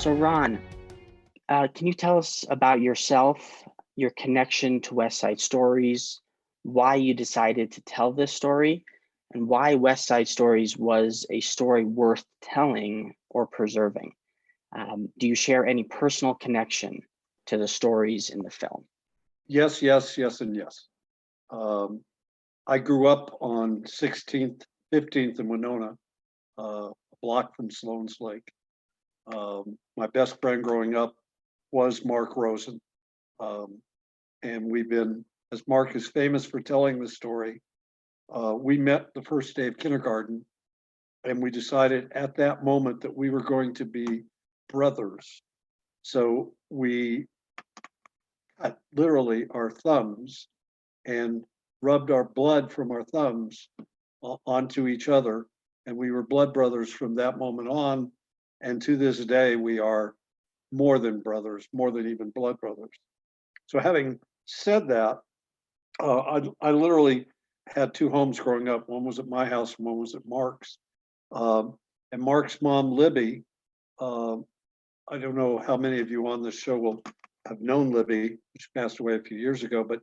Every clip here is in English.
So Ron, can you tell us about yourself, your connection to West Side Stories, why you decided to tell this story, and why West Side Stories was a story worth telling or preserving? Do you share any personal connection to the stories in the film? Yes, yes, yes, and yes. I grew up on 16th, 15th in Winona, a block from Sloan's Lake. My best friend growing up was Mark Rosen. And we've been, as Mark is famous for telling the story, we met the first day of kindergarten, and we decided at that moment that we were going to be brothers. So we cut literally our thumbs and rubbed our blood from our thumbs onto each other. And we were blood brothers from that moment on. And to this day, we are more than brothers, more than even blood brothers. So having said that, I literally had two homes growing up. One was at my house and one was at Mark's. And Mark's mom, Libby, I don't know how many of you on this show will have known Libby. She passed away a few years ago, but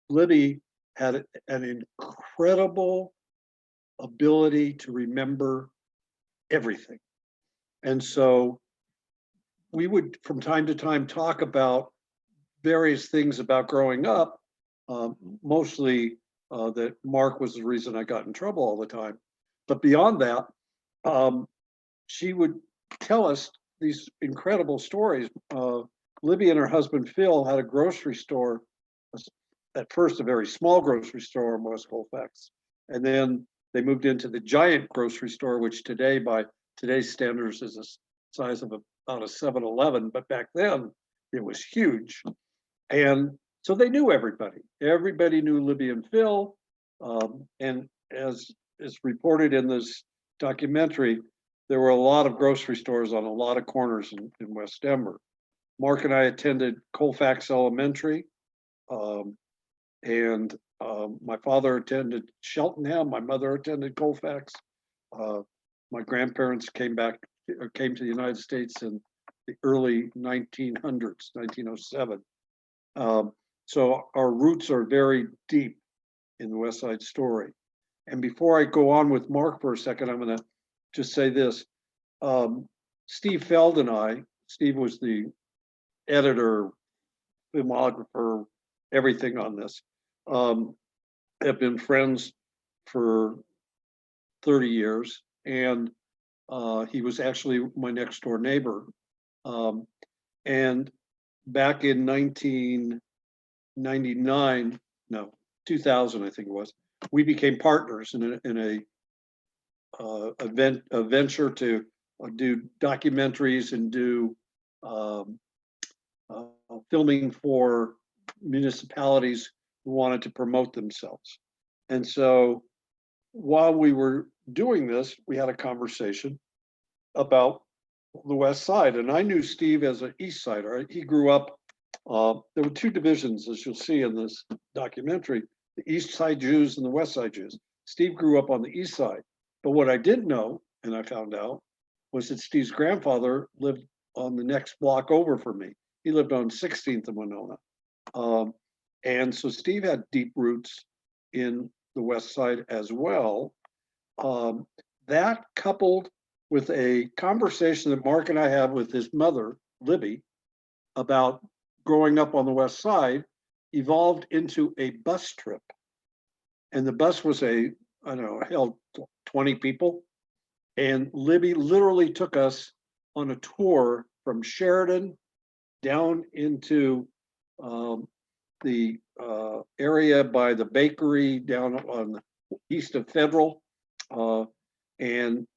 Libby had an incredible ability to remember everything. And so we would from time to time talk about various things about growing up, mostly that Mark was the reason I got in trouble all the time. But beyond that, she would tell us these incredible stories. Libby and her husband Phil had a grocery store, at first a very small grocery store in West Colfax, and then they moved into the giant grocery store, which today, by today's standards, is the size of about a 7-Eleven, but back then it was huge. And so they knew everybody. Everybody knew Libby and Phil. And as is reported in this documentary, there were a lot of grocery stores on a lot of corners in West Denver. Mark and I attended Colfax Elementary, and my father attended Cheltenham. My mother attended Colfax. My grandparents came to the United States in the early 1900s, 1907. So our roots are very deep in the West Side Story. And before I go on with Mark for a second, I'm going to just say this. Steve Feld and I, Steve was the editor, filmographer, everything on this, have been friends for 30 years. And he was actually my next door neighbor. And back in 1999, no, 2000, I think it was, we became partners in a venture to do documentaries and do filming for municipalities who wanted to promote themselves. And so while we were doing this, we had a conversation about the West Side. And I knew Steve as an East Sider. He grew up, there were two divisions, as you'll see in this documentary, the East Side Jews and the West Side Jews. Steve grew up on the East Side. But what I didn't know, and I found out, was that Steve's grandfather lived on the next block over from me. He lived on 16th and Winona. And so Steve had deep roots in the West Side as well. That coupled with a conversation that Mark and I had with his mother, Libby, about growing up on the West Side, evolved into a bus trip. And the bus was held 20 people. And Libby literally took us on a tour from Sheridan down into the area by the bakery down on the east of Federal, and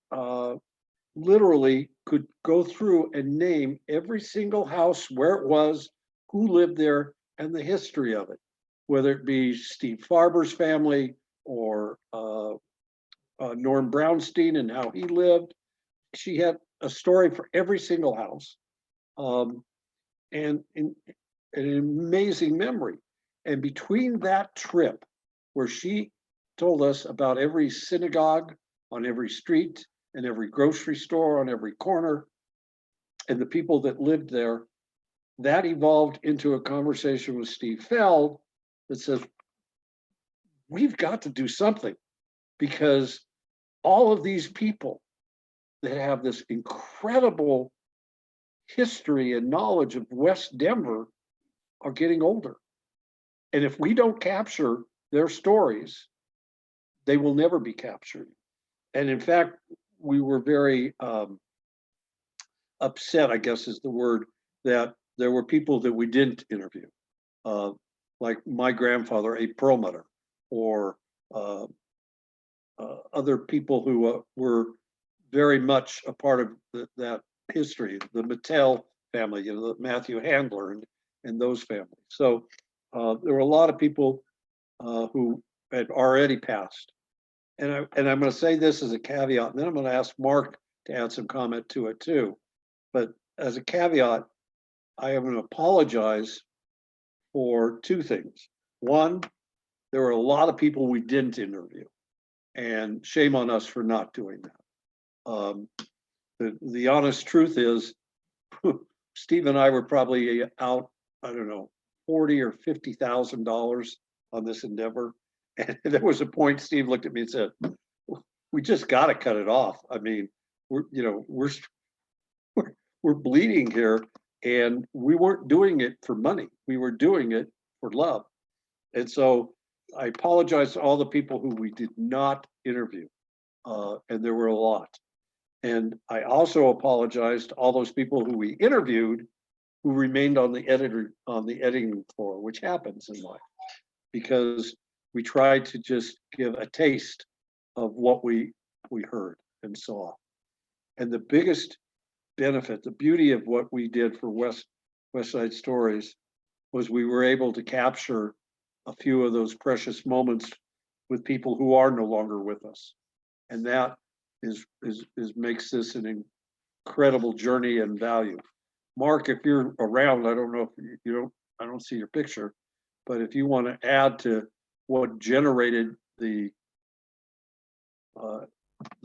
literally could go through and name every single house, where it was, who lived there, and the history of it, whether it be Steve Farber's family or Norm Brownstein and how he lived. She had a story for every single house, and an amazing memory. And between that trip, where she told us about every synagogue on every street and every grocery store on every corner, and the people that lived there, that evolved into a conversation with Steve Feld that says, we've got to do something, because all of these people that have this incredible history and knowledge of West Denver are getting older. And if we don't capture their stories, they will never be captured. And in fact, we were very upset, I guess is the word, that there were people that we didn't interview, like my grandfather, a perlmutter, or other people who were very much a part of that history, the Mattel family, the Matthew Handler and those families. So there were a lot of people who had already passed. And I'm going to say this as a caveat, and then I'm going to ask Mark to add some comment to it too. But as a caveat, I am going to apologize for two things. One, there were a lot of people we didn't interview, and shame on us for not doing that. The honest truth is, Steve and I were probably out, I don't know, $40,000 or $50,000 on this endeavor. And there was a point Steve looked at me and said, we just got to cut it off. I mean, we're bleeding here, and we weren't doing it for money. We were doing it for love. And so I apologize to all the people who we did not interview. And there were a lot. And I also apologize to all those people who we interviewed who remained on the editing floor, which happens in life, because we tried to just give a taste of what we heard and saw. And the biggest benefit, the beauty of what we did for West Side Stories, was we were able to capture a few of those precious moments with people who are no longer with us. And that is makes this an incredible journey and value. Mark, if you're around, I don't know if I don't see your picture, but if you want to add to what generated the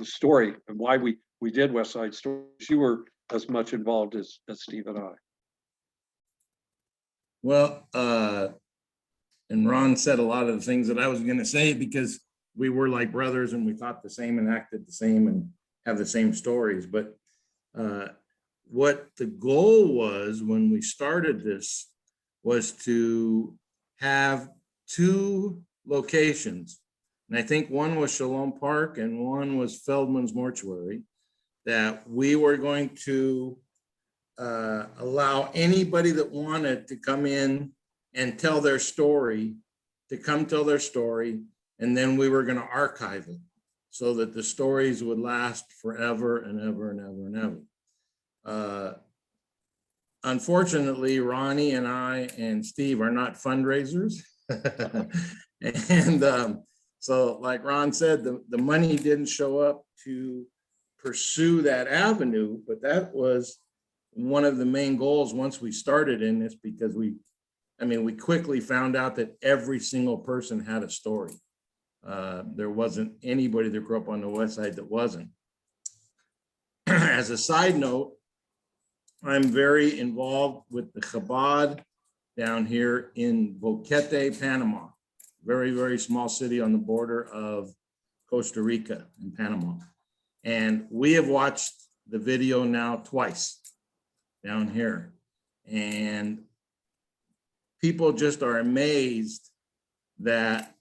story and why we did West Side Stories, you were as much involved as Steve and I. Well, and Ron said a lot of the things that I was going to say, because we were like brothers and we thought the same and acted the same and have the same stories. But what the goal was when we started this was to have two locations. And I think one was Shalom Park and one was Feldman's Mortuary, that we were going to allow anybody that wanted to come in and tell their story to come tell their story. And then we were going to archive it so that the stories would last forever and ever and ever and ever. Unfortunately, Ronnie and I and Steve are not fundraisers. And so like Ron said, the money didn't show up to pursue that avenue, but that was one of the main goals once we started in this, because we quickly found out that every single person had a story. There wasn't anybody that grew up on the West Side that wasn't. As a side note, I'm very involved with the Chabad down here in Boquete, Panama. Very, very small city on the border of Costa Rica and Panama. And we have watched the video now twice down here. And people just are amazed that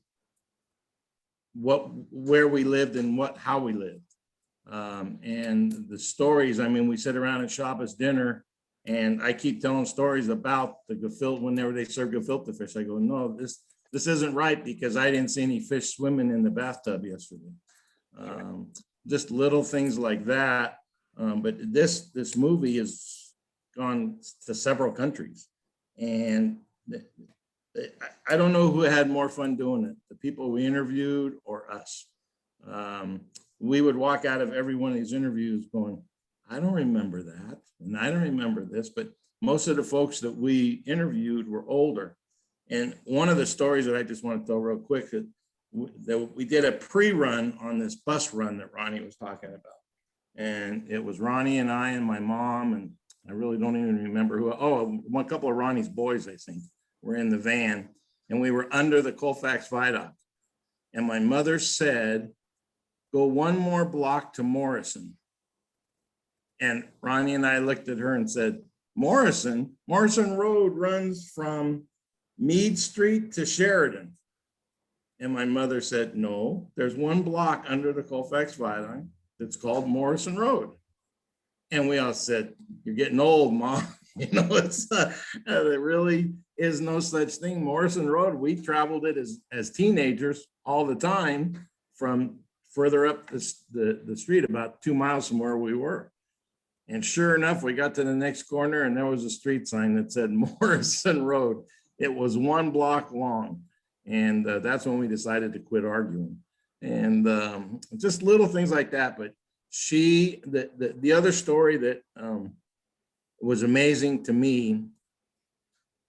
where we lived and how we lived. And the stories, we sit around at Shabbos dinner and I keep telling stories about the gefilte whenever they serve gefilte fish. I go, no, this isn't right, because I didn't see any fish swimming in the bathtub yesterday. Just little things like that. But this movie has gone to several countries, and I don't know who had more fun doing it, the people we interviewed or us. We would walk out of every one of these interviews going, I don't remember that, and I don't remember this, but most of the folks that we interviewed were older. And one of the stories that I just want to tell real quick, that we did a pre-run on this bus run that Ronnie was talking about. And it was Ronnie and I and my mom and I really don't even remember who. Oh, one couple of Ronnie's boys, I think, were in the van, and we were under the Colfax Viaduct. And my mother said, "Go one more block to Morrison." And Ronnie and I looked at her and said, "Morrison? Morrison Road runs from Meade Street to Sheridan." And my mother said, "No, there's one block under the Colfax Viaduct that's called Morrison Road." And we all said, "You're getting old, Mom." You know, there really is no such thing. Morrison Road, we traveled it as teenagers all the time from further up the street, about 2 miles from where we were. And sure enough, we got to the next corner and there was a street sign that said Morrison Road. It was 1 block long. And that's when we decided to quit arguing. And just little things like that. But the other story that was amazing to me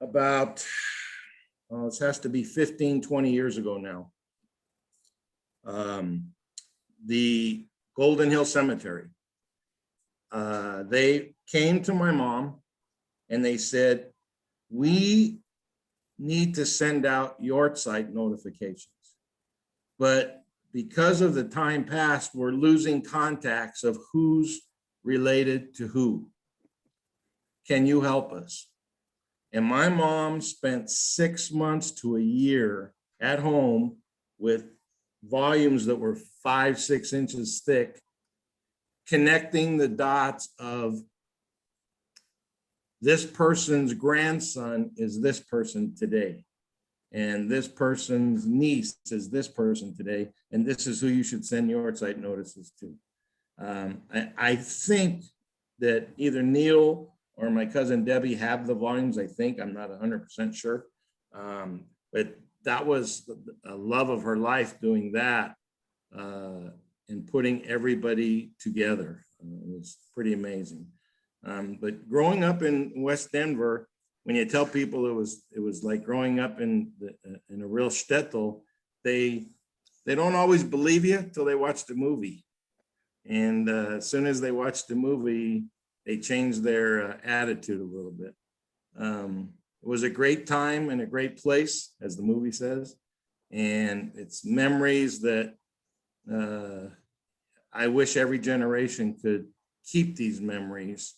about, this has to be 15, 20 years ago now. The Golden Hill Cemetery. They came to my mom and they said, "We need to send out yahrzeit notifications, but because of the time past, we're losing contacts of who's related to who. Can you help us?" And my mom spent 6 months to a year at home with volumes that were 5, 6 inches thick, connecting the dots of this person's grandson is this person today, and this person's niece is this person today, and this is who you should send yahrzeit notices to. I think that either Neil or my cousin Debbie have the volumes. I think, I'm not 100% sure, but that was a love of her life, doing that and putting everybody together. It was pretty amazing. But growing up in West Denver, when you tell people it was like growing up in a real shtetl, they don't always believe you until they watch the movie. And as soon as they watch the movie, they change their attitude a little bit. It was a great time and a great place, as the movie says. And it's memories that I wish every generation could keep these memories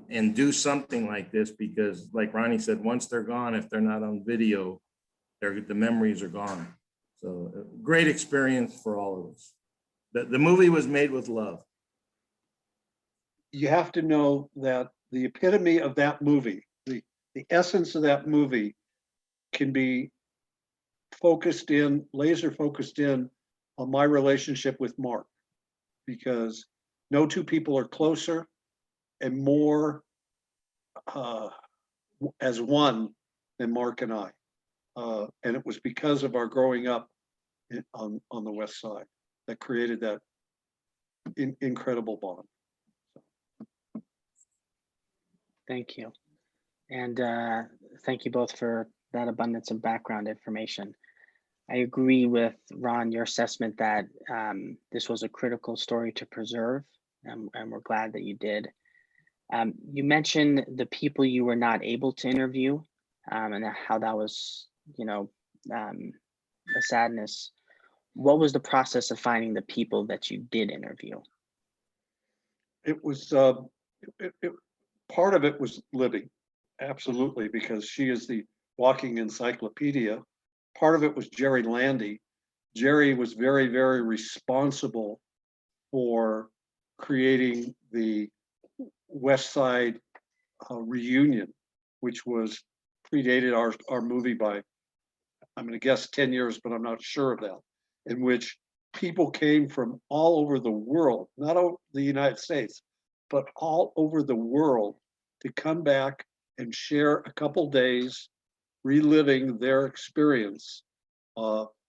and do something like this, because like Ronnie said, once they're gone, if they're not on video, the memories are gone. So great experience for all of us. The movie was made with love. You have to know that the epitome of that movie, the essence of that movie, can be laser focused in on my relationship with Mark, because no two people are closer and more as one than Mark and I. And it was because of our growing up on the West Side that created that incredible bond. Thank you. And thank you both for that abundance of background information. I agree with Ron, your assessment that this was a critical story to preserve, and we're glad that you did. You mentioned the people you were not able to interview and how that was, a sadness. What was the process of finding the people that you did interview? It was, part of it was Libby, absolutely, because she is the walking encyclopedia. Part of it was Jerry Landy. Jerry was very, very responsible for creating the West Side reunion, which was predated our movie by, I'm going to guess 10 years, but I'm not sure of that, in which people came from all over the world, not the United States, but all over the world, to come back and share a couple days reliving their experience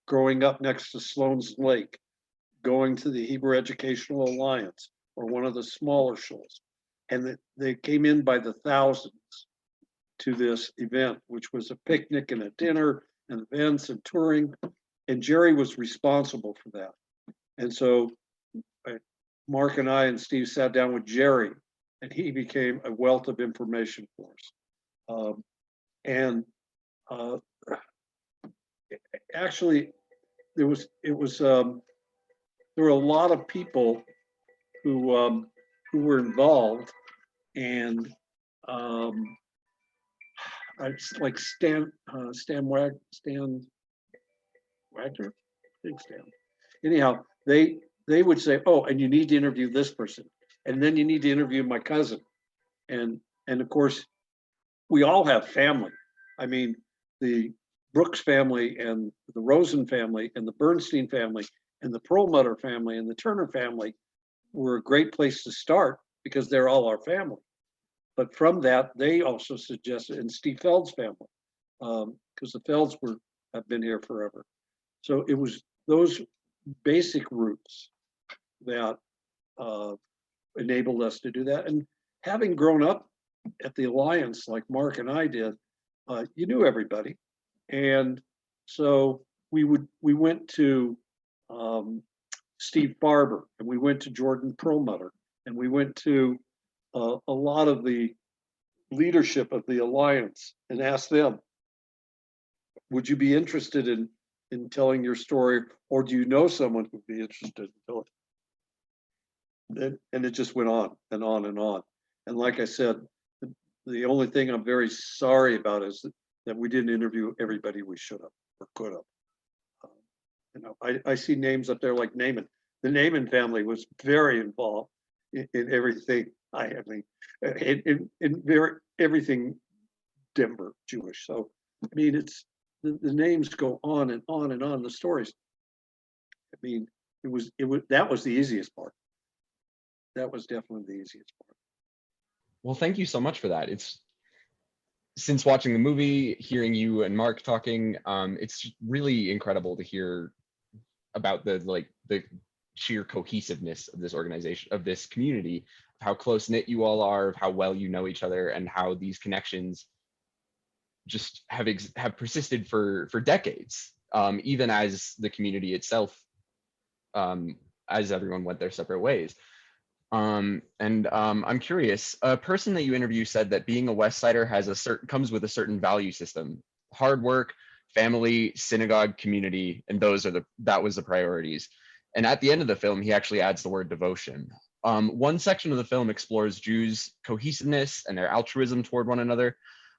growing up next to Sloan's Lake, going to the Hebrew Educational Alliance or one of the smaller schools. And they came in by the thousands to this event, which was a picnic and a dinner and events and touring. And Jerry was responsible for that. And so Mark and I and Steve sat down with Jerry and he became a wealth of information for us. And actually, there were a lot of people who were involved, and like Stan Wagner, I think Stan. Anyhow, they would say, "Oh, and you need to interview this person, and then you need to interview my cousin," and of course, we all have family. I mean, the Brooks family and the Rosen family and the Bernstein family and the Perlmutter family and the Turner family were a great place to start because they're all our family. But from that, they also suggested, and Steve Feld's family, because the Felds have been here forever. So it was those basic roots that enabled us to do that. And having grown up at the Alliance, like Mark and I did, you knew everybody. And so we went to Steve Barber, and we went to Jordan Perlmutter, and we went to a lot of the leadership of the Alliance and asked them, would you be interested in telling your story, or do you know someone who'd be interested in telling it? And it just went on and on and on. And like I said, the only thing I'm very sorry about is that we didn't interview everybody we should have or could have. You know, I see names up there like Naiman. The Naiman family was very involved in everything. I mean, in everything Denver Jewish. So I mean, it's the names go on and on and on. The stories. I mean, that was the easiest part. That was definitely the easiest part. Well, thank you so much for that. It's since watching the movie, hearing you and Mark talking, it's really incredible to hear about the sheer cohesiveness of this organization, of this community, how close knit you all are, of how well you know each other, and how these connections just have persisted for decades, even as the community itself, as everyone went their separate ways. I'm curious, a person that you interview said that being a West Sider comes with a certain value system: hard work, family, synagogue, community, and that was the priorities. And at the end of the film, he actually adds the word devotion. One section of the film explores Jews' cohesiveness and their altruism toward one another.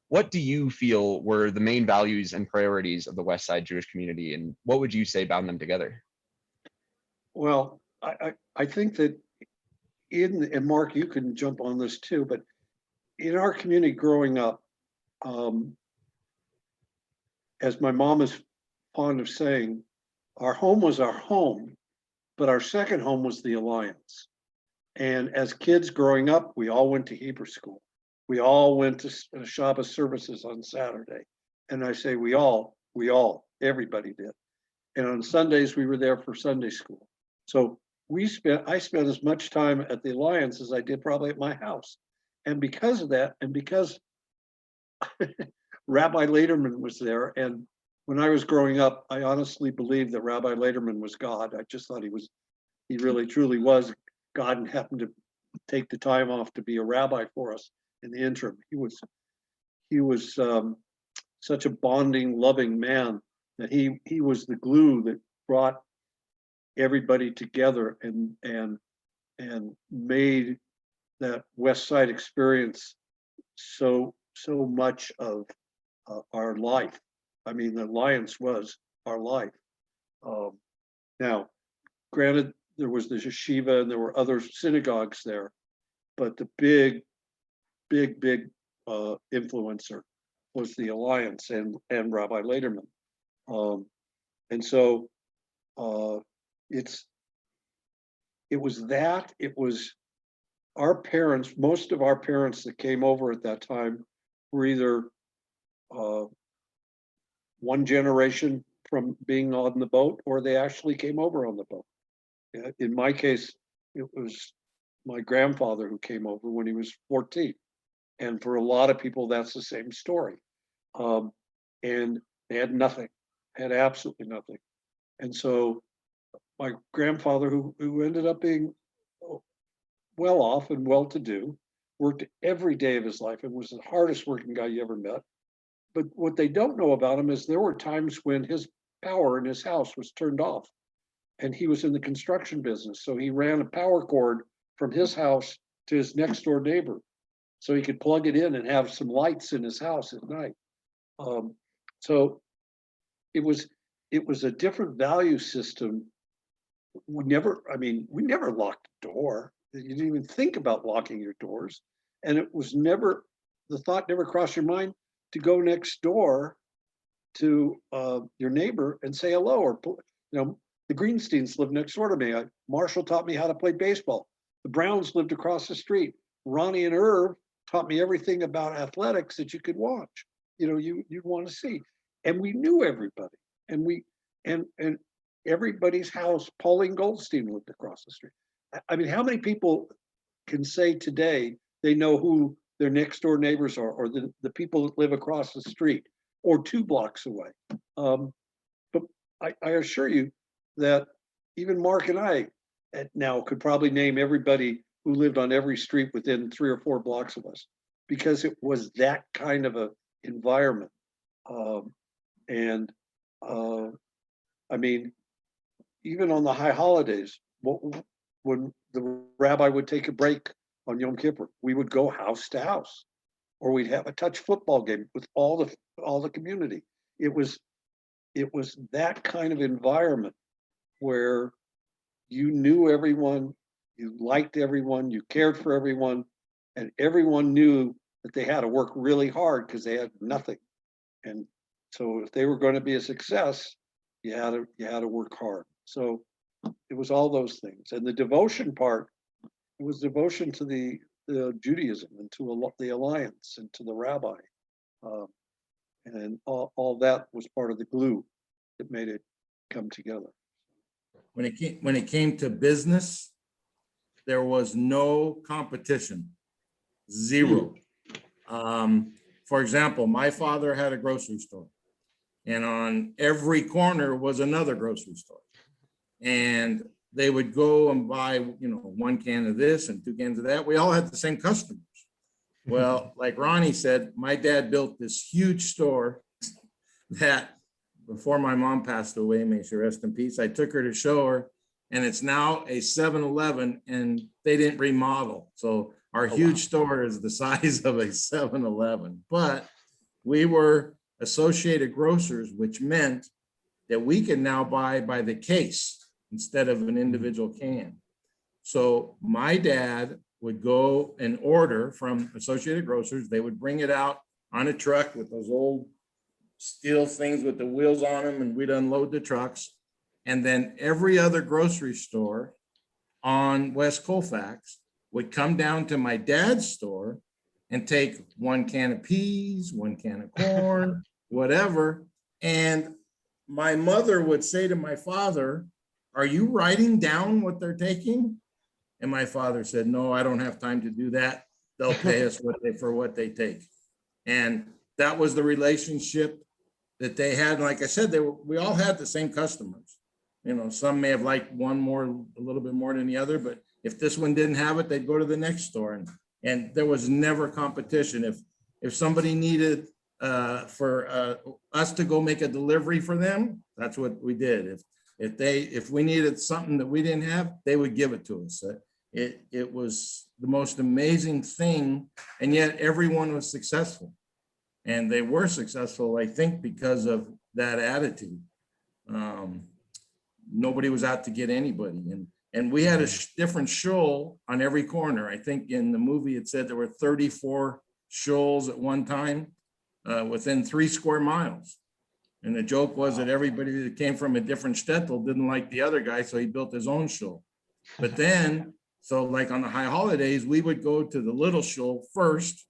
What do you feel were the main values and priorities of the West Side Jewish community, and what would you say bound them together? Well, I think that and Mark, you can jump on this too, but in our community growing up, as my mom is fond of saying, our home was our home, but our second home was the Alliance. And as kids growing up, we all went to Hebrew school. We all went to Shabbos services on Saturday. And I say everybody did. And on Sundays, we were there for Sunday school. So I spent as much time at the Alliance as I did probably at my house. And because of that, and because Rabbi Lederman was there, and when I was growing up, I honestly believed that Rabbi Lederman was God. I just thought he really truly was God, and happened to take the time off to be a rabbi for us in the interim. He was such a bonding, loving man that he was the glue that brought everybody together and made that West Side experience so much of our life. I mean, the Alliance was our life. Now, granted, there was the yeshiva and there were other synagogues there, but the big influencer was the Alliance and Rabbi Lederman. And so it was our parents, most of our parents that came over at that time were either one generation from being on the boat, or they actually came over on the boat. In my case, it was my grandfather who came over when he was 14. And for a lot of people, that's the same story. And they had nothing, had absolutely nothing. And so my grandfather, who ended up being well off and well-to-do, worked every day of his life and was the hardest working guy you ever met. But what they don't know about him is there were times when his power in his house was turned off, and he was in the construction business. So he ran a power cord from his house to his next door neighbor, so he could plug it in and have some lights in his house at night. So it was a different value system. We never locked the door. You didn't even think about locking your doors. And it was never, the thought never crossed your mind to go next door to your neighbor and say hello, or, the Greensteins lived next door to me. Marshall taught me how to play baseball. The Browns lived across the street. Ronnie and Irv taught me everything about athletics that you could watch. You'd want to see. And we knew everybody. And everybody's house, Pauline Goldstein lived across the street. I mean, how many people can say today they know who their next door neighbors are, or the people that live across the street or 2 blocks away? But I assure you that even Mark and I now could probably name everybody who lived on every street within 3 or 4 blocks of us, because it was that kind of a environment. I mean, even on the high holidays, when the rabbi would take a break on Yom Kippur, we would go house to house, or we'd have a touch football game with all the community. It was that kind of environment where you knew everyone, you liked everyone, you cared for everyone, and everyone knew that they had to work really hard because they had nothing. And so if they were going to be a success, you had to work hard. So it was all those things. And the devotion part, it was devotion to the Judaism and to the alliance and to the rabbi. And all that was part of the glue that made it come together. When it came to business, there was no competition, zero. For example, my father had a grocery store, and on every corner was another grocery store. And they would go and buy, 1 can of this and 2 cans of that. We all had the same customers. Well, like Ronnie said, my dad built this huge store that before my mom passed away, may she rest in peace, I took her to show her, and it's now a 7-Eleven, and they didn't remodel. So our huge store is the size of a 7-Eleven, but we were Associated Grocers, which meant that we can now buy by the case instead of an individual can. So my dad would go and order from Associated Grocers. They would bring it out on a truck with those old steel things with the wheels on them, and we'd unload the trucks. And then every other grocery store on West Colfax would come down to my dad's store and take 1 can of peas, 1 can of corn, whatever. And my mother would say to my father, "Are you writing down what they're taking?" And my father said, "No, I don't have time to do that. They'll pay us for what they take." And that was the relationship that they had. Like I said, we all had the same customers. Some may have liked one a little bit more than the other, but if this one didn't have it, they'd go to the next store. And there was never competition. If somebody needed for us to go make a delivery for them, that's what we did. If we needed something that we didn't have, they would give it to us. It was the most amazing thing, and yet everyone was successful. And they were successful, I think, because of that attitude. Nobody was out to get anybody. And we had a different shul on every corner. I think in the movie it said there were 34 shuls at one time within 3 square miles. And the joke was that everybody that came from a different shtetl didn't like the other guy, so he built his own shul. But then, so like on the high holidays, we would go to the little shul first,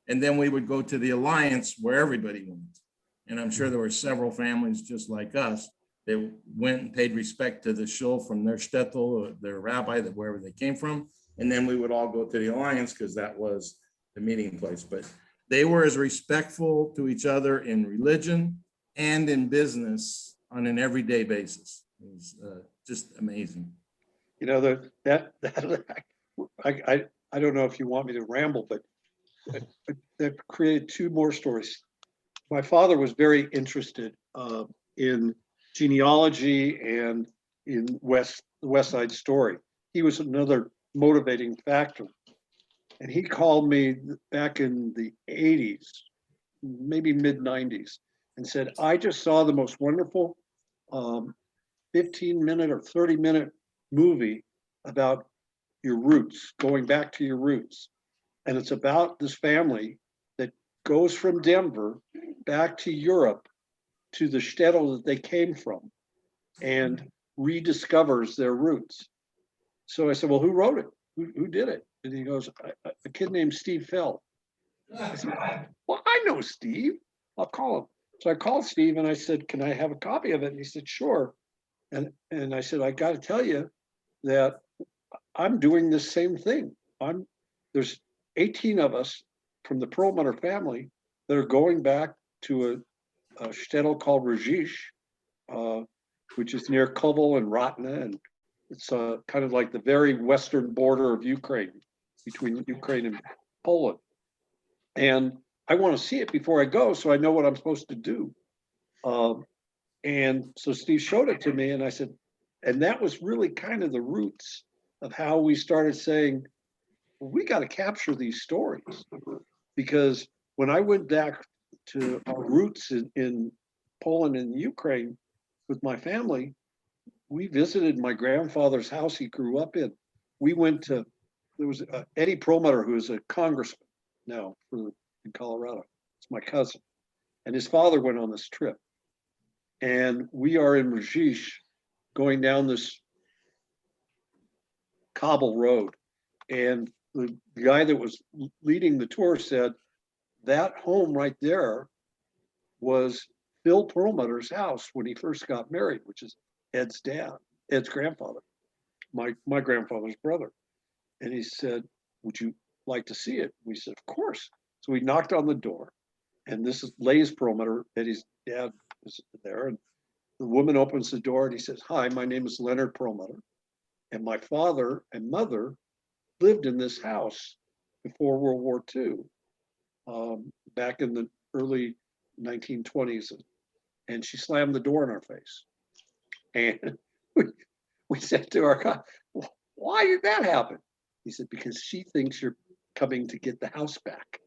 and then we would go to the alliance where everybody went. And I'm sure there were several families just like us that went and paid respect to the shul from their shtetl or their rabbi, that wherever they came from. And then we would all go to the alliance because that was the meeting place. But they were as respectful to each other in religion and in business on an everyday basis. It was just amazing. I I don't know if you want me to ramble, but that created two more stories. My father was very interested in genealogy and in the West Side Story. He was another motivating factor. And he called me back in the 80s, maybe mid 90s, and said, I just saw the most wonderful 15-minute or 30-minute movie about your roots, going back to your roots. And it's about this family that goes from Denver back to Europe to the shtetl that they came from and rediscovers their roots. So I said, well, who wrote it? Who did it? And he goes, a kid named Steve Feld. I said, well, I know Steve. I'll call him. So I called Steve and I said, can I have a copy of it? And he said, sure. And I said, I got to tell you that I'm doing this same thing. There's 18 of us from the Perlmutter family that are going back to a shtetl called Rajish, which is near Kovel and Ratna, and it's kind of like the very western border of Ukraine, between Ukraine and Poland. And I want to see it before I go, so I know what I'm supposed to do. And so Steve showed it to me, and I said, and that was really kind of the roots of how we started saying, well, we got to capture these stories. Because when I went back to our roots in Poland and Ukraine with my family, we visited my grandfather's house he grew up in. We went to, there was Eddie Perlmutter, who is a congressman now in Colorado. It's my cousin. And his father went on this trip. And we are in Rajish going down this cobble road. And the guy that was leading the tour said, that home right there was Bill Perlmutter's house when he first got married, which is Ed's grandfather, my grandfather's brother. And he said, would you like to see it? We said, of course. So we knocked on the door, and this is Lays Perlmutter, Eddie's dad is there. And the woman opens the door and he says, hi, my name is Leonard Perlmutter. And my father and mother lived in this house before World War II, back in the early 1920s. And she slammed the door in our face. And we said to our guy, well, why did that happen? He said, because she thinks you're coming to get the house back.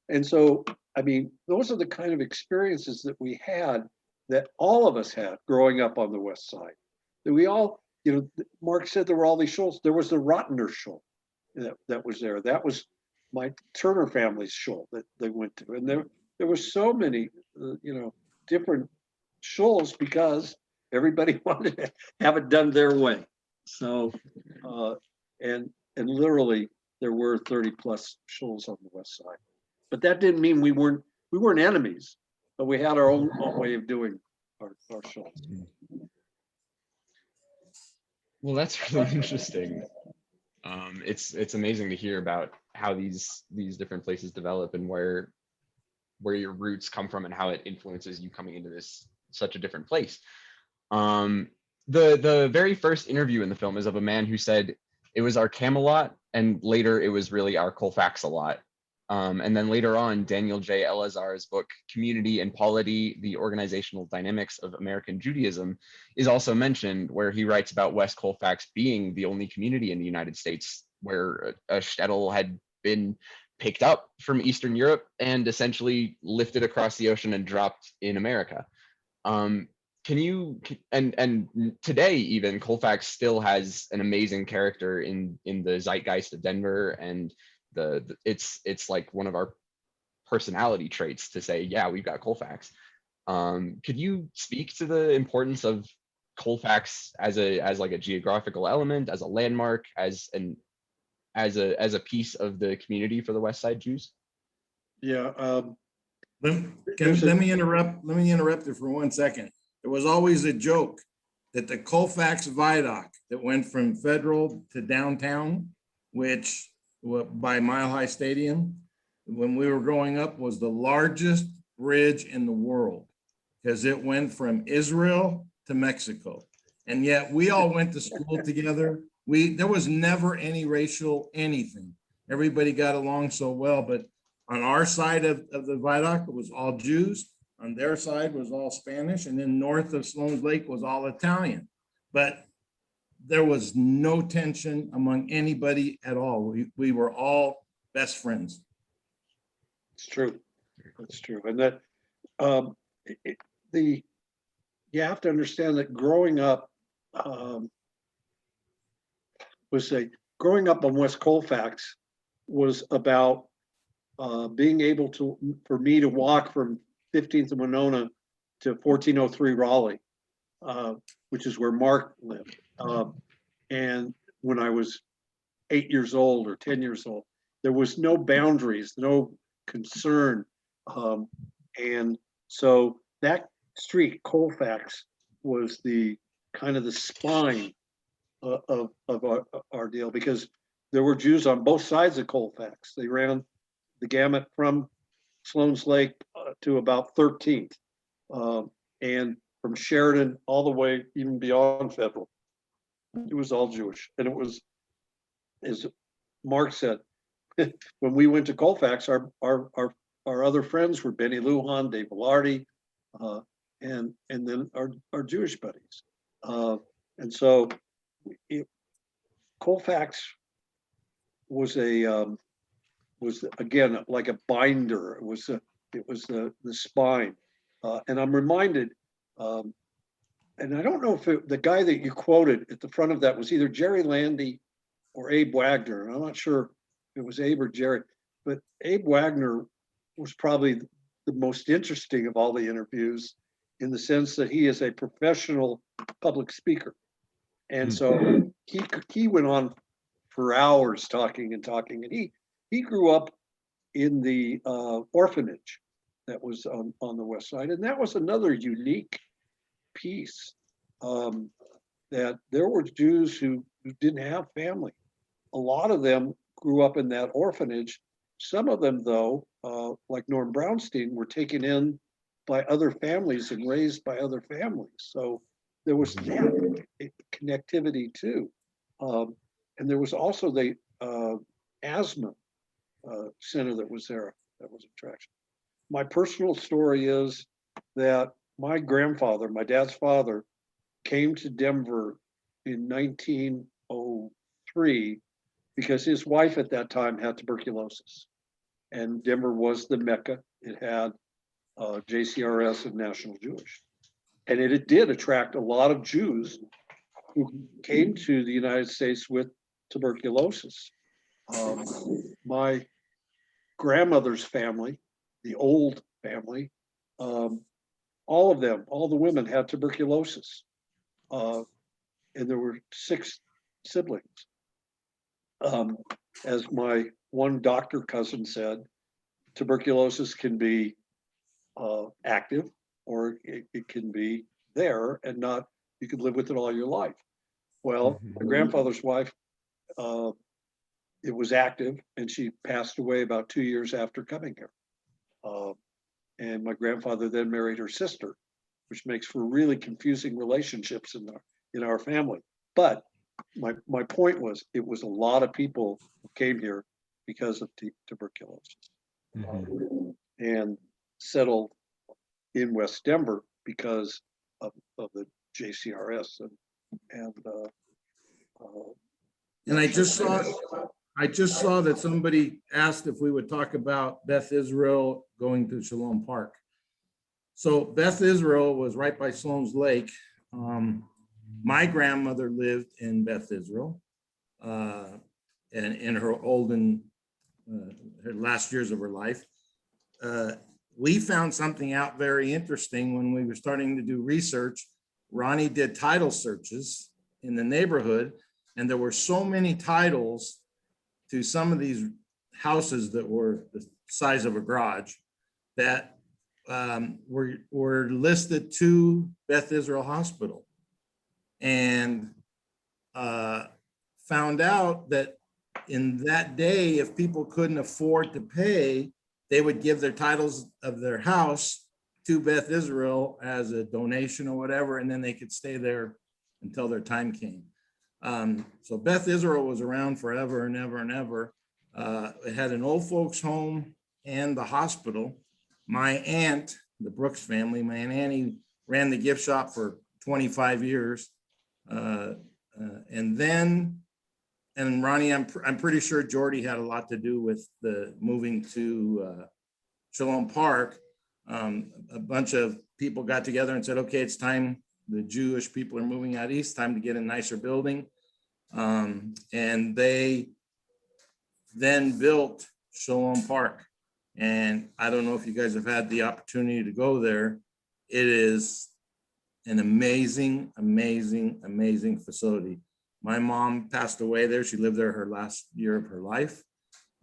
And so, I mean, those are the kind of experiences that we had, that all of us had growing up on the West Side. That we all, you know, Mark said there were all these shoals. There was the Rottener shoal that was there. That was my Turner family's shoal that they went to. And there were so many, you know, different shoals because everybody wanted to have it done their way. So, and literally there were 30 plus shoals on the West Side. But that didn't mean we weren't enemies, but we had our own way of doing our shoals. Well, that's really interesting. It's amazing to hear about how these different places develop and where your roots come from and how it influences you coming into this such a different place. The very first interview in the film is of a man who said it was our Camelot, and later it was really our Colfax-a-lot. And then later on, Daniel J. Elazar's book, Community and Polity, The Organizational Dynamics of American Judaism, is also mentioned, where he writes about West Colfax being the only community in the United States where a shtetl had been picked up from Eastern Europe and essentially lifted across the ocean and dropped in America. Can you, and today even, Colfax still has an amazing character in the zeitgeist of Denver, and it's like one of our personality traits to say, yeah, we've got Colfax. Could you speak to the importance of Colfax as like a geographical element, as a landmark, as a piece of the community for the West Side Jews? Yeah. Let me interrupt you for 1 second. There was always a joke that the Colfax Viaduct that went from Federal to downtown, which by Mile High Stadium, when we were growing up, was the largest bridge in the world because it went from Israel to Mexico. And yet we all went to school together. there was never any racial anything. Everybody got along so well, but on our side of the viaduct, it was all Jews. On their side was all Spanish, and then north of Sloan's Lake was all Italian. But there was no tension among anybody at all. We were all best friends. It's true. It's true. And that you have to understand that growing up growing up on West Colfax was about being able for me to walk from 15th and Winona to 1403 Raleigh, which is where Mark lived. And when I was 8 years old or 10 years old, there was no boundaries, no concern. And so that street, Colfax, was the kind of the spine of our deal, because there were Jews on both sides of Colfax. They ran the gamut from Sloan's Lake to about 13th, and from Sheridan all the way even beyond Federal. It was all Jewish. And it was, as Mark said, when we went to Colfax, our other friends were Benny Lujan, Dave Velarde, and then our Jewish buddies. And so Colfax was again like a binder. It was the spine. And I'm reminded, and I don't know if the guy that you quoted at the front of that was either Jerry Landy or Abe Wagner. I'm not sure if it was Abe or Jerry, but Abe Wagner was probably the most interesting of all the interviews, in the sense that he is a professional public speaker. And so he went on for hours talking, and he grew up in the orphanage that was on the west side. And that was another unique piece, that there were Jews who didn't have family. A lot of them grew up in that orphanage. Some of them, though, like Norm Brownstein, were taken in by other families and raised by other families. So there was that connectivity too. And there was also the asthma center that was there, that was attraction. My personal story is that my grandfather, my dad's father, came to Denver in 1903 because his wife at that time had tuberculosis. And Denver was the Mecca. It had JCRS and National Jewish. And it did attract a lot of Jews who came to the United States with tuberculosis. My grandmother's family, the old family, all of them, all the women had tuberculosis. And there were 6 siblings. As my one doctor cousin said, tuberculosis can be active, or it can be there and not, you could live with it all your life. Well, my grandfather's wife, it was active, and she passed away about 2 years after coming here. And my grandfather then married her sister, which makes for really confusing relationships in our family. But my point was, it was a lot of people who came here because of tuberculosis, and settled in West Denver because of the JCRS and I just saw that somebody asked if we would talk about Beth Israel going to Shalom Park. So Beth Israel was right by Sloan's Lake. My grandmother lived in Beth Israel, and in her her last years of her life. We found something out very interesting when we were starting to do research. Ronnie did title searches in the neighborhood, and there were so many titles to some of these houses that were the size of a garage that were listed to Beth Israel Hospital, and found out that in that day, if people couldn't afford to pay, they would give their titles of their house to Beth Israel as a donation or whatever, and then they could stay there until their time came. So Beth Israel was around forever and ever and ever. It had an old folks home and the hospital. My aunt, the Brooks family, my Aunt Annie ran the gift shop for 25 years. And Ronnie, I'm pretty sure Jordy had a lot to do with the moving to Shalom Park. A bunch of people got together and said, okay, it's time. The Jewish people are moving out east, time to get a nicer building. And they then built Shalom Park. And I don't know if you guys have had the opportunity to go there. It is an amazing, amazing, amazing facility. My mom passed away there. She lived there her last year of her life.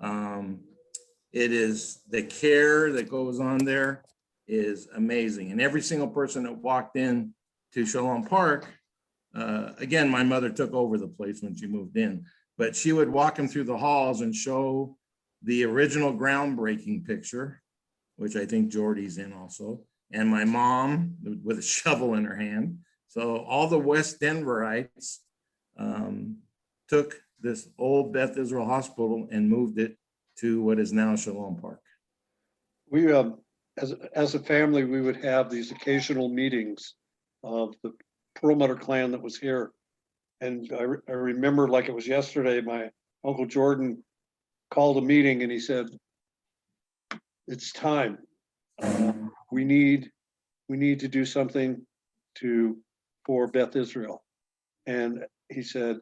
It is, the care that goes on there is amazing. And every single person that walked in to Shalom Park, again, my mother took over the place when she moved in, but she would walk them through the halls and show the original groundbreaking picture, which I think Jordy's in also, and my mom with a shovel in her hand. So all the West Denverites took this old Beth Israel Hospital and moved it to what is now Shalom Park. We, as a family, we would have these occasional meetings of the Perlmutter clan that was here. And I remember like it was yesterday, my Uncle Jordan called a meeting and he said, it's time. We need to do something for Beth Israel. And he said,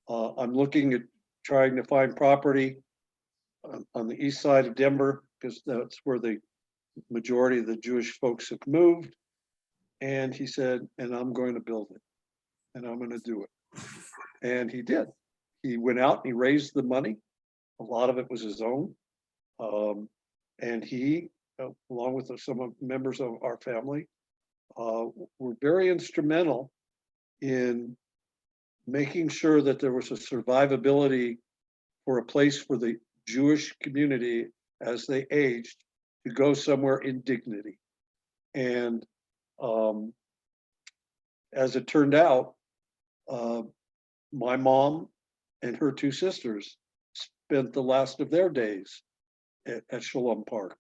I'm looking at trying to find property on the east side of Denver, because that's where the majority of the Jewish folks have moved. And he said, and I'm going to build it, and I'm going to do it. And he did. He went out and he raised the money. A lot of it was his own. And he, along with some members of our family, were very instrumental in making sure that there was a survivability for a place for the Jewish community as they aged to go somewhere in dignity. And as it turned out, my mom and her two sisters spent the last of their days at Shalom Park.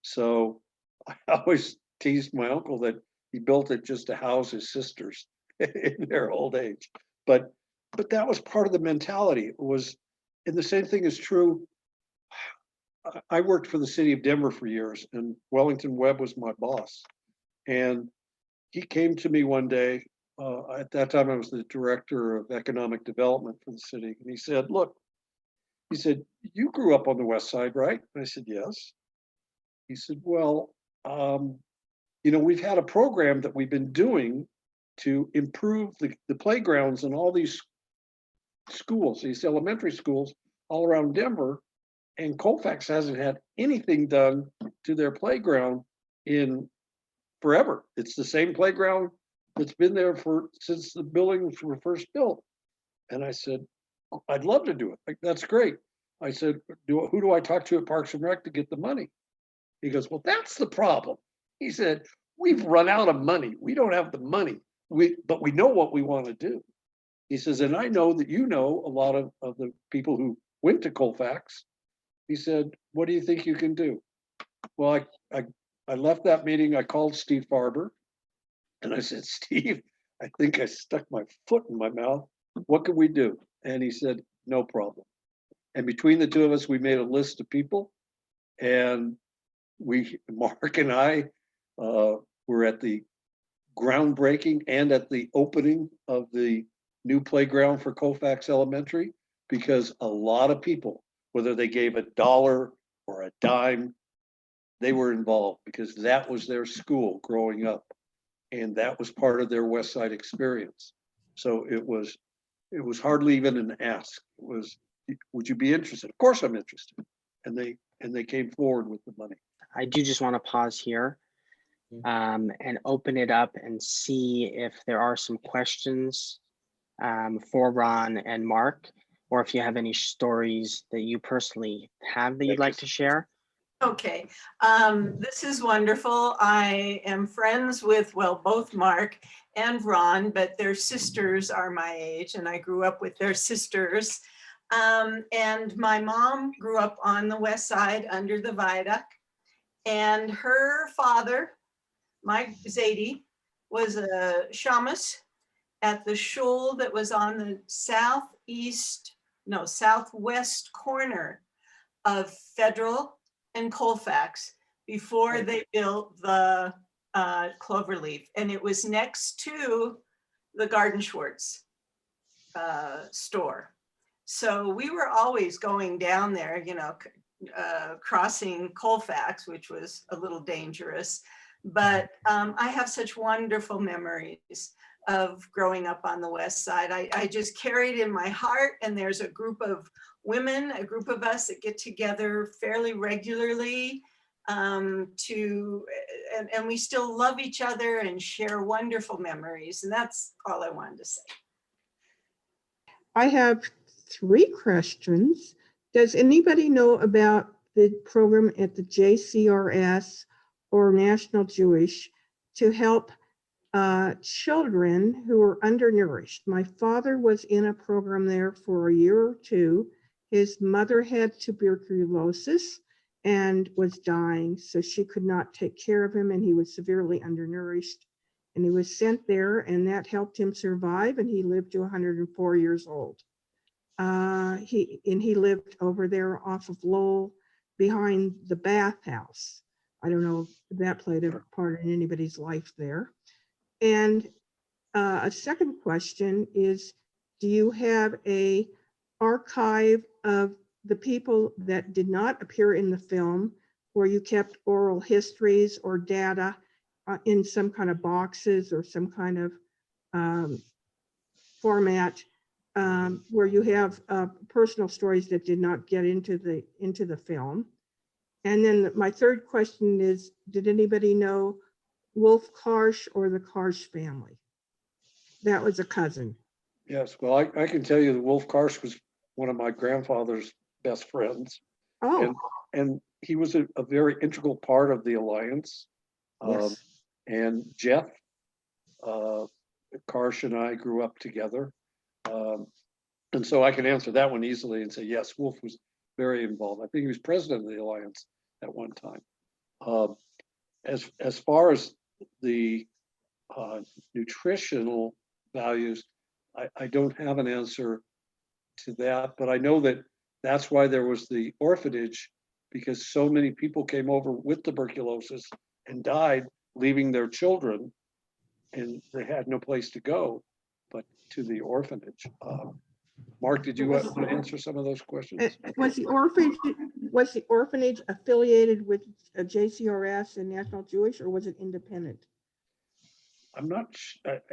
So I always teased my uncle that he built it just to house his sisters in their old age. But that was part of the mentality. It was, and the same thing is true. I worked for the city of Denver for years, and Wellington Webb was my boss. And he came to me one day, at that time I was the director of economic development for the city. And he said, look, he said, you grew up on the West Side, right? And I said, yes. He said, well, we've had a program that we've been doing to improve the playgrounds in all these schools, these elementary schools all around Denver. And Colfax hasn't had anything done to their playground in forever. It's the same playground that's been there since the buildings were first built. And I said, I'd love to do it. Like, that's great. I said, who do I talk to at Parks and Rec to get the money? He goes, well, that's the problem. He said, we've run out of money. We don't have the money, but we know what we want to do. He says, and I know that you know a lot of the people who went to Colfax. He said, what do you think you can do? Well, I left that meeting. I called Steve Farber and I said, Steve, I think I stuck my foot in my mouth. What can we do? And he said, no problem. And between the two of us, we made a list of people, and Mark and I were at the groundbreaking and at the opening of the new playground for Colfax Elementary, because a lot of people, whether they gave $1 or a dime, they were involved because that was their school growing up. And that was part of their West Side experience. So it was hardly even an ask. It was, would you be interested? Of course I'm interested. And they came forward with the money. I do just want to pause here and open it up and see if there are some questions for Ron and Mark, or if you have any stories that you personally have that you'd like to share. Okay, this is wonderful. I am friends with, well, both Mark and Ron, but their sisters are my age, and I grew up with their sisters. And my mom grew up on the west side under the viaduct, and her father, Mike Zadie, was a shamus at the shul that was on the southwest corner of Federal and Colfax before they built the Cloverleaf. And it was next to the Garden Schwartz store. So we were always going down there, you know, crossing Colfax, which was a little dangerous. But I have such wonderful memories of growing up on the west side. I just carry it in my heart, and there's a group of women, a group of us that get together fairly regularly and we still love each other and share wonderful memories. And that's all I wanted to say. I have 3 questions. Does anybody know about the program at the JCRS or National Jewish to help children who are undernourished? My father was in a program there for a year or 2. His mother had tuberculosis and was dying, so she could not take care of him, and he was severely undernourished. And he was sent there, and that helped him survive, and he lived to 104 years old. He lived over there off of Lowell behind the bathhouse. I don't know if that played a part in anybody's life there. And a second question is, do you have a archive of the people that did not appear in the film, where you kept oral histories or data in some kind of boxes or some kind of format, where you have personal stories that did not get into the film? And then my third question is, did anybody know Wolf Karsh or the Karsh family? That was a cousin. Yes, well, I can tell you that Wolf Karsh was one of my grandfather's best friends. Oh, And he was a very integral part of the alliance. yes. And Jeff Karsh and I grew up together. And so I can answer that one easily and say, yes, Wolf was very involved. I think he was president of the alliance at one time. As far as the nutritional values, I don't have an answer to that, but I know that that's why there was the orphanage, because so many people came over with tuberculosis and died, leaving their children, and they had no place to go but to the orphanage. Mark, did you want to answer some of those questions? Was the orphanage affiliated with a JCRS and National Jewish, or was it independent? I'm not,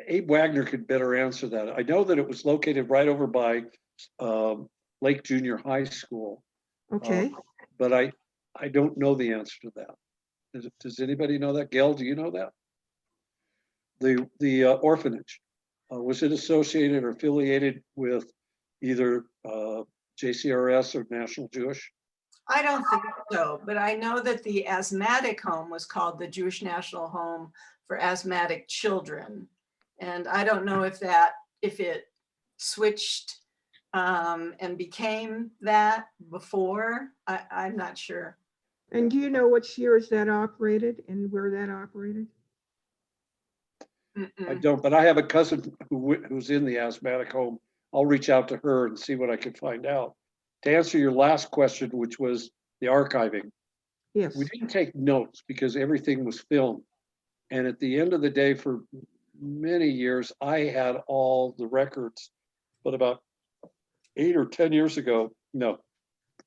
Abe Wagner could better answer that. I know that it was located right over by Lake Junior High School. Okay. But I don't know the answer to that. Does anybody know that? Gail, do you know that? The orphanage, was it associated or affiliated with either JCRS or National Jewish? I don't think so, but I know that the asthmatic home was called the Jewish National Home for Asthmatic Children. And I don't know if it switched and became that before. I'm not sure. And do you know which years that operated and where that operated? I don't, but I have a cousin who's in the asthmatic home. I'll reach out to her and see what I can find out. To answer your last question, which was the archiving, Yes. we didn't take notes because everything was filmed. And at the end of the day, for many years, I had all the records, but about 8 or 10 years ago, no,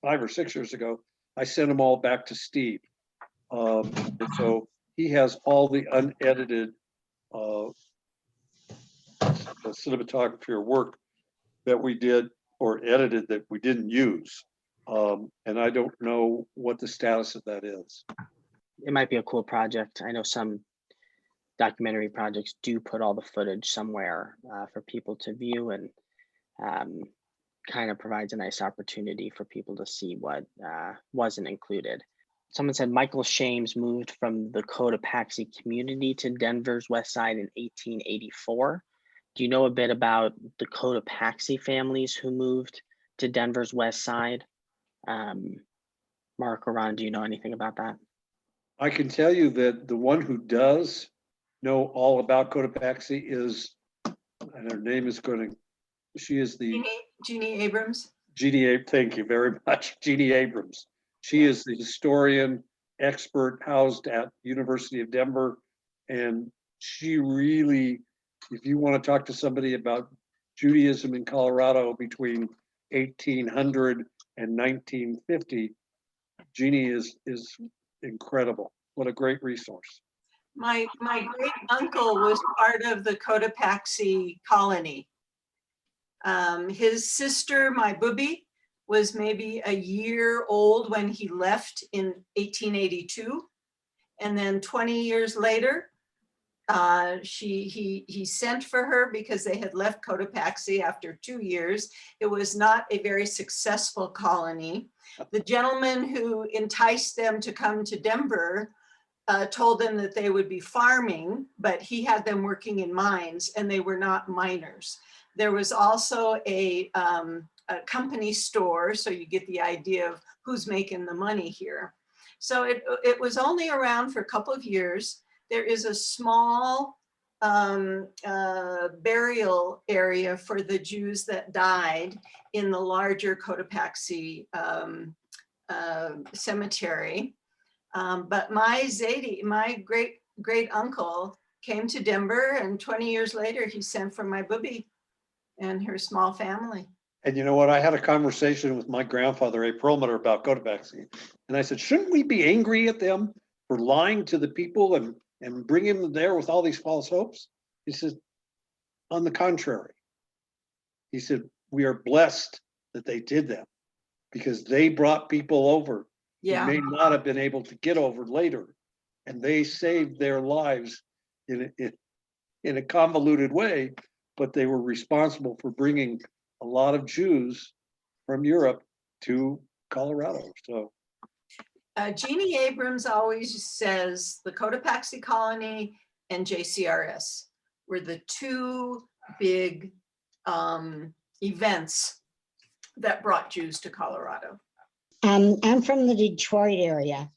5 or 6 years ago, I sent them all back to Steve. And so he has all the unedited cinematography or work that we did or edited that we didn't use. And I don't know what the status of that is. It might be a cool project. I know some documentary projects do put all the footage somewhere for people to view, and kind of provides a nice opportunity for people to see what wasn't included. Someone said Michael Shames moved from the Cotopaxi community to Denver's West Side in 1884. Do you know a bit about the Cotopaxi families who moved to Denver's West Side? Mark or Ron, do you know anything about that? I can tell you that the one who does know all about Cotopaxi is, and her name is she is the Jeannie Abrams. thank you very much, Jeannie Abrams. She is the historian expert housed at University of Denver. And she really, if you want to talk to somebody about Judaism in Colorado between 1800 and 1950, Jeannie is incredible. What a great resource. My great uncle was part of the Cotopaxi colony. His sister, my booby, was maybe a year old when he left in 1882. And then 20 years later, he sent for her because they had left Cotopaxi after 2 years. It was not a very successful colony. The gentleman who enticed them to come to Denver told them that they would be farming, but he had them working in mines and they were not miners. There was also a company store, so you get the idea of who's making the money here. So it was only around for a couple of years. There is a small burial area for the Jews that died in the larger Cotopaxi cemetery. But my great uncle came to Denver, and 20 years later, he sent for my booby and her small family. And you know what? I had a conversation with my grandfather, A. Perlmutter, about Cotopaxi. And I said, shouldn't we be angry at them for lying to the people and bringing them there with all these false hopes? He said, on the contrary. He said, we are blessed that they did that because they brought people over Yeah. who may not have been able to get over later. And they saved their lives in a convoluted way, but they were responsible for bringing a lot of Jews from Europe to Colorado. So Jeannie Abrams always says the Cotopaxi colony and JCRS were the two big events that brought Jews to Colorado. I'm from the Detroit area,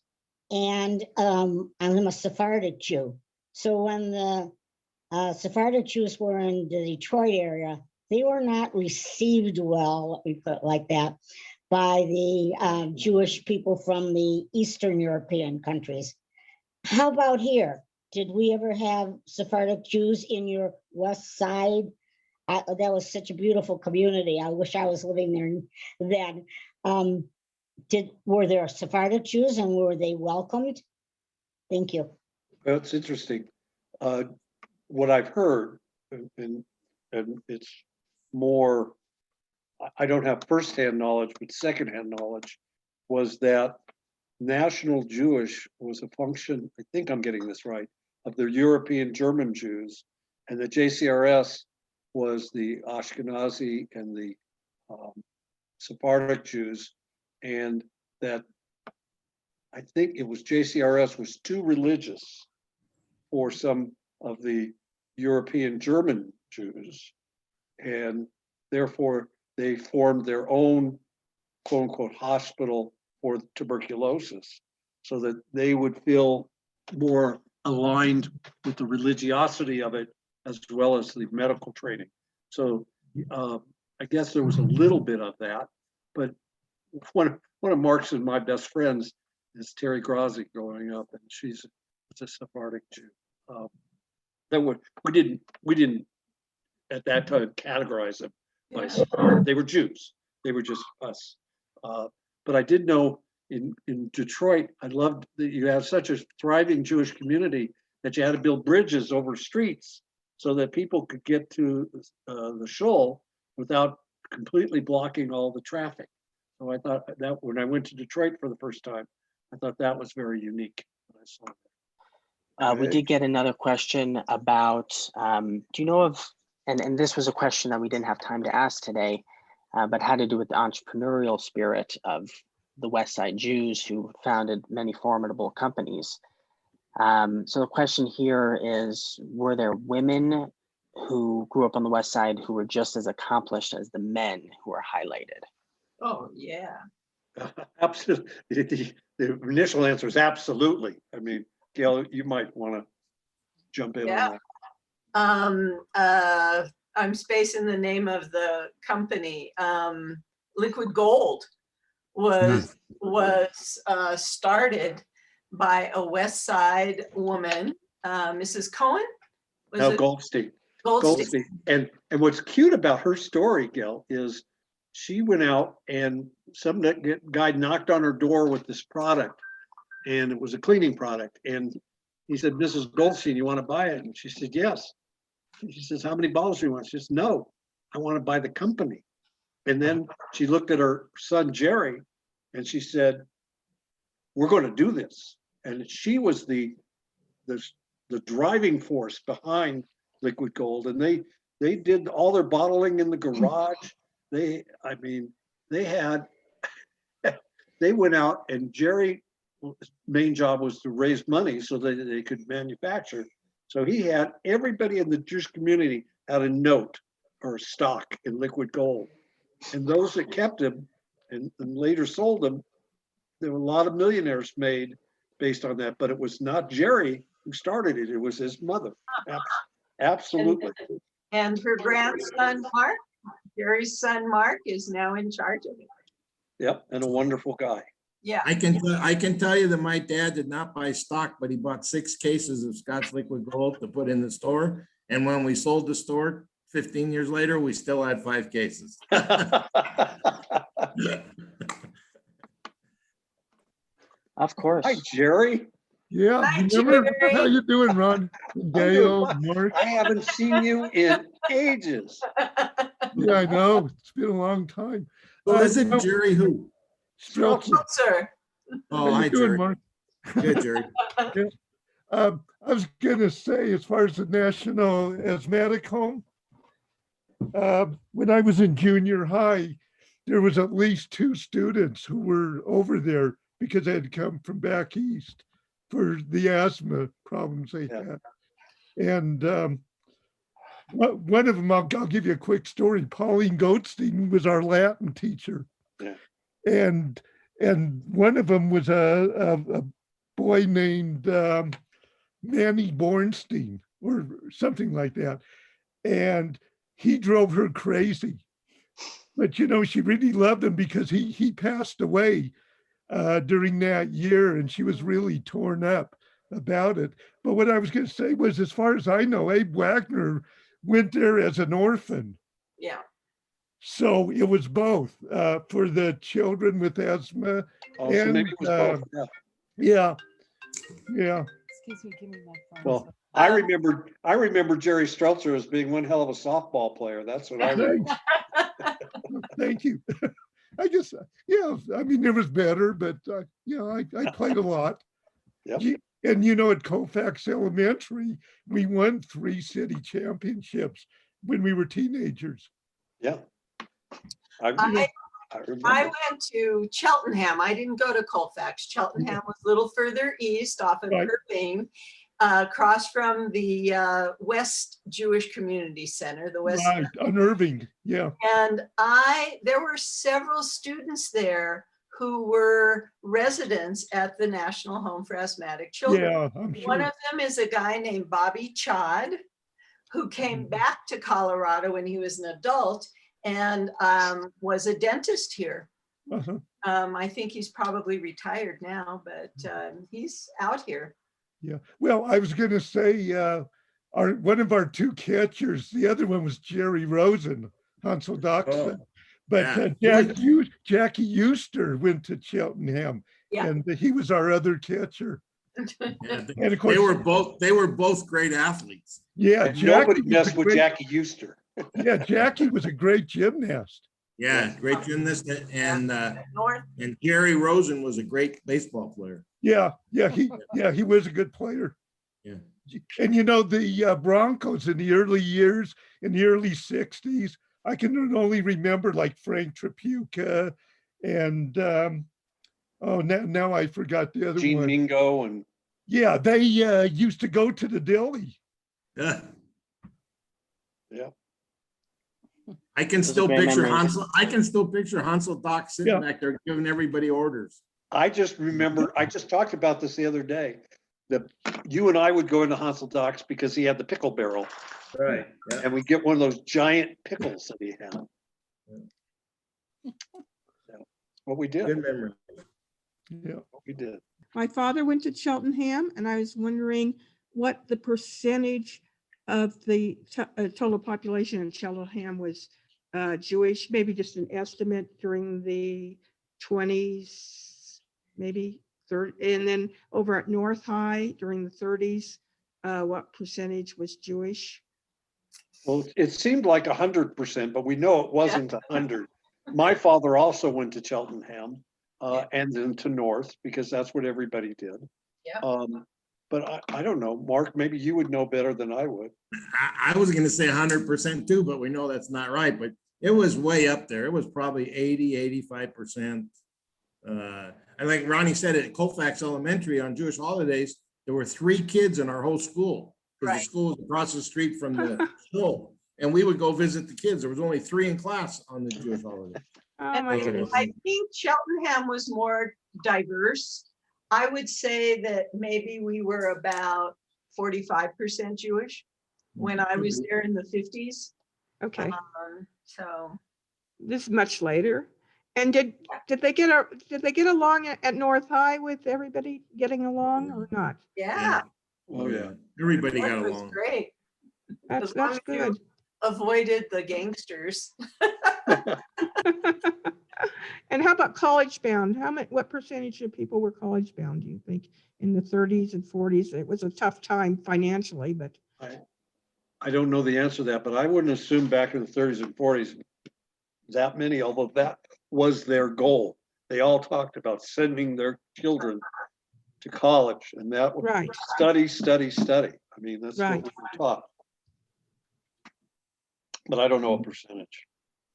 and I'm a Sephardic Jew. So when the Sephardic Jews were in the Detroit area, they were not received well, let me put it like that, by the Jewish people from the Eastern European countries. How about here? Did we ever have Sephardic Jews in your West Side? That was such a beautiful community. I wish I was living there then. Were there Sephardic Jews and were they welcomed? Thank you. well, it's interesting. What I've heard, and it's more, I don't have firsthand knowledge, but secondhand knowledge, was that National Jewish was a function, I think I'm getting this right, of the European German Jews, and the JCRS was the Ashkenazi and the Sephardic Jews, and that I think it was JCRS was too religious for some of the European German Jews, and therefore they formed their own quote unquote hospital for tuberculosis so that they would feel more aligned with the religiosity of it as well as the medical training. So I guess there was a little bit of that, but one of Mark's and my best friends is Terry Grazi growing up, and she's a Sephardic Jew. We didn't at that time categorize them by Sephardic. They were Jews. They were just us. But I did know in Detroit, I loved that you have such a thriving Jewish community that you had to build bridges over streets so that people could get to the shul without completely blocking all the traffic. So I thought that when I went to Detroit for the first time, I thought that was very unique when I saw that. We did get another question about, do you know of, and this was a question that we didn't have time to ask today, but had to do with the entrepreneurial spirit of the West Side Jews who founded many formidable companies. So the question here is, were there women who grew up on the West Side who were just as accomplished as the men who are highlighted? Oh, yeah. Absolutely. The initial answer is absolutely. I mean, Gail, you might want to jump in Yeah. on that. I'm spacing the name of the company. Liquid Gold was started by a West Side woman, Mrs. Cohen. Was No, it Goldstein. Goldstein? And what's cute about her story, Gail, is she went out and some guy knocked on her door with this product, and it was a cleaning product. And he said, "Mrs. Goldstein, you want to buy it?" And she said, "Yes." And she says, "How many bottles do you want?" She says, "No, I want to buy the company." And then she looked at her son, Jerry, and she said, "We're going to do this." And she was the driving force behind Liquid Gold. And they did all their bottling in the garage. They went out, and Jerry's main job was to raise money so that they could manufacture. So he had everybody in the Jewish community had a note or a stock in Liquid Gold. And those that kept them and later sold them, there were a lot of millionaires made based on that. But it was not Jerry who started it. It was his mother. Absolutely. And her grandson, Mark, Jerry's son, Mark, is now in charge of it. Yep, and a wonderful guy. Yeah. I can tell you that my dad did not buy stock, but he bought 6 cases of Scotch Liquid Gold to put in the store. And when we sold the store 15 years later, we still had 5 cases. Of course. Hi, Jerry. Yeah, Hi, remember, Jerry. how you doing, Ron? Gail, Mark? I haven't seen you in ages. Yeah, I know, it's been a long time. Who is it, no, Jerry? Who? Streltsy. Sir. Oh, How hi, you doing, Jerry. Mark? Good, Jerry. I was gonna say, as far as the National Asthmatic Home, when I was in junior high, there was at least 2 students who were over there because they had come from back east for the asthma problems they had. And one of them, I'll give you a quick story. Pauline Goldstein was our Latin teacher. Yeah. And one of them was a boy named Manny Bernstein or something like that. And he drove her crazy. But, you know, she really loved him because he passed away during that year, and she was really torn up about it. But what I was going to say was, as far as I know, Abe Wagner went there as an orphan. Yeah. So it was both for the children with asthma. Oh, so and maybe it was both. yeah. Yeah. Excuse me, give me my phone. Well, I remember Jerry Streltzer as being one hell of a softball player. That's what I remember. Thank you. I guess, yeah, I mean, there was better, but, you know, I played a lot. Yep. And, you know, at Colfax Elementary, we won 3 city championships when we were teenagers. Yeah. I remember. I went to Cheltenham. I didn't go to Colfax. Cheltenham was a little further east off of Right. Irving, across from the West Jewish Community Center, the West. Right, on Irving, yeah. And there were several students there who were residents at the National Home for Asthmatic Children. Yeah, I'm One sure. of them is a guy named Bobby Chod, who came back to Colorado when he was an adult and was a dentist here. Uh-huh. I think he's probably retired now, but he's out here. Yeah, well, I was gonna say, one of our 2 catchers, the other one was Jerry Rosen, Hansel Doxson. But Jackie Euster went to Cheltenham, Yeah. and he was our other catcher. Yeah, And of course, they were both great athletes. yeah, And nobody Jackie was messed a with great- Jackie Euster. Yeah, Jackie was a great gymnast. Yeah, great gymnast, and North. Jerry Rosen was a great baseball player. Yeah, he was a good player. Yeah. And you know, the Broncos in the early years, in the early 60s, I can only remember like Frank Tripucka and Oh, now I forgot the other Gene one. Mingo and Yeah, they used to go to the deli. Yeah. yeah. I can Those are still great picture memories. Hansel. I can still picture Hansel Doc sitting Yeah. back there giving everybody orders. I just remember, I just talked about this the other day, that you and I would go into Hansel Doc's because he had the pickle barrel, Right. Yeah. and we get one of those giant pickles that he had. Yeah. What we did, Good memory. Yeah. what we did. My father went to Cheltenham, and I was wondering what the percentage of the total population in Cheltenham was Jewish, maybe just an estimate during the 20s, maybe 30. And then over at North High during the 30s, what percentage was Jewish? Well, it seemed like 100%, but we know it wasn't 100. My father also went to Cheltenham and then to North, because that's what everybody did. Yeah. But I don't know, Mark, maybe you would know better than I would. I was going to say 100% too, but we know that's not right. But it was way up there. It was probably 80, 85%. And like Ronnie said, at Colfax Elementary on Jewish holidays, there were 3 kids in our whole school, because Right. the school was across the street from the school. And we would go visit the kids. There was only 3 in class on the Jewish holiday. Oh, And my goodness. I think Cheltenham was more diverse. I would say that maybe we were about 45% Jewish when I was there in the 50s. Okay, So this is much later. And did they get along at North High with everybody getting along or not? yeah, Oh, yeah. Everybody that got was along. great. That's As long as you good. avoided the gangsters. And how about college bound? What percentage of people were college bound, do you think, in the 30s and 40s? It was a tough time financially, but I don't know the answer to that, but I wouldn't assume back in the 30s and 40s that many, although that was their goal. They all talked about sending their children to college, and that was right, study, study, study. I mean, that's what Right. we were taught. But I don't know a percentage.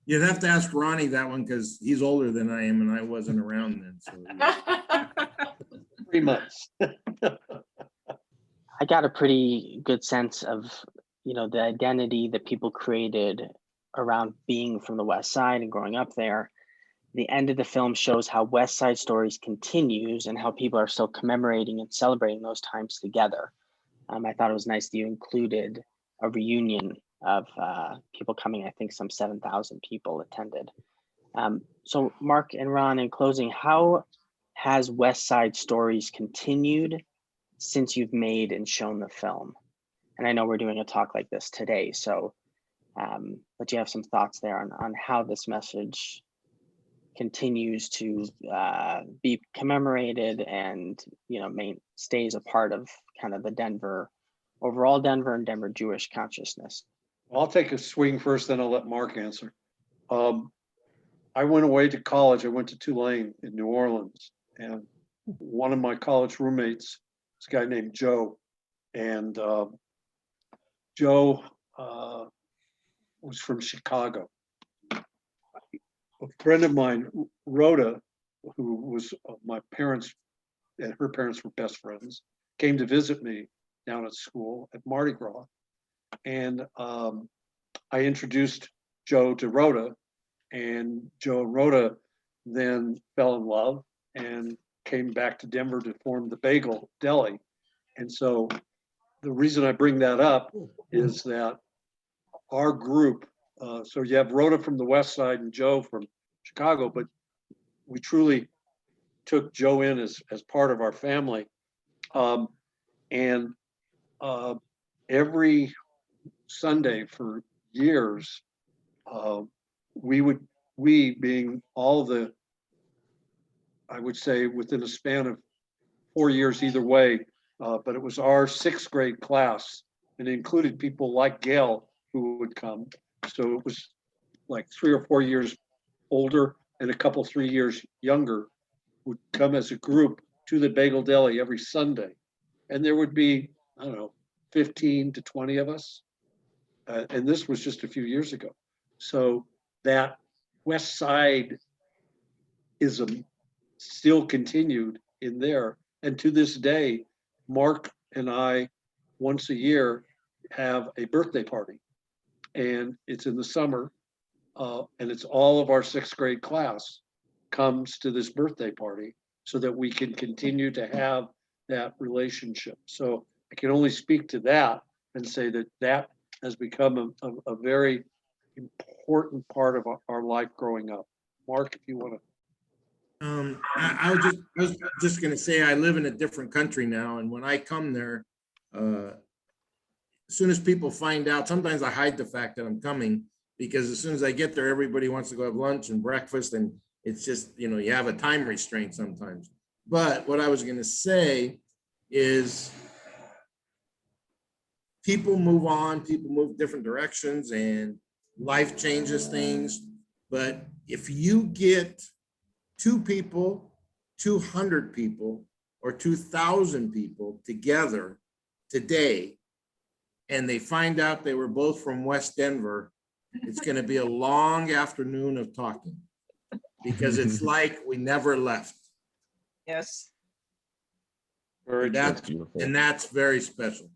You'd have to ask Ronnie that one, because he's older than I am and I wasn't around then. So 3 months. I got a pretty good sense of, the identity that people created around being from the West Side and growing up there. The end of the film shows how West Side Stories continues and how people are still commemorating and celebrating those times together. I thought it was nice that you included a reunion of people coming. I think some 7,000 people attended. So Mark and Ron, in closing, how has West Side Stories continued since you've made and shown the film? And I know we're doing a talk like this today, so but you have some thoughts there on how this message continues to be commemorated and stays a part of kind of the overall Denver and Denver Jewish consciousness. I'll take a swing first, then I'll let Mark answer. I went away to college. I went to Tulane in New Orleans, and one of my college roommates was a guy named Joe, and Joe was from Chicago. A friend of mine, Rhoda, who was my parents, and her parents were best friends, came to visit me down at school at Mardi Gras. And I introduced Joe to Rhoda, and Joe and Rhoda then fell in love and came back to Denver to form the Bagel Deli. And so the reason I bring that up is that our group, so you have Rhoda from the West Side and Joe from Chicago, but we truly took Joe in as part of our family. And every Sunday for years, we being all the, I would say within a span of 4 years either way, but it was our 6th grade class, and it included people like Gail who would come. So it was like 3 or 4 years older and a couple 3 years younger would come as a group to the Bagel Deli every Sunday. And there would be, I don't know, 15 to 20 of us. And this was just a few years ago. So that West Side-ism still continued in there. And to this day, Mark and I, once a year, have a birthday party. And it's in the summer, and it's all of our 6th grade class comes to this birthday party so that we can continue to have that relationship. So I can only speak to that and say that that has become a very important part of our life growing up. Mark, if you want to. I was just gonna say, I live in a different country now, and when I come there, as soon as people find out, sometimes I hide the fact that I'm coming, because as soon as I get there, everybody wants to go have lunch and breakfast, and it's just, you know, you have a time restraint sometimes. But what I was gonna say is people move on, people move different directions, and life changes things. But if you get 2 people, 200 people, or 2,000 people together today, and they find out they were both from West Denver, it's going to be a long afternoon of talking, because it's like we never left. Yes. Very That's That's, beautiful. and that's very special.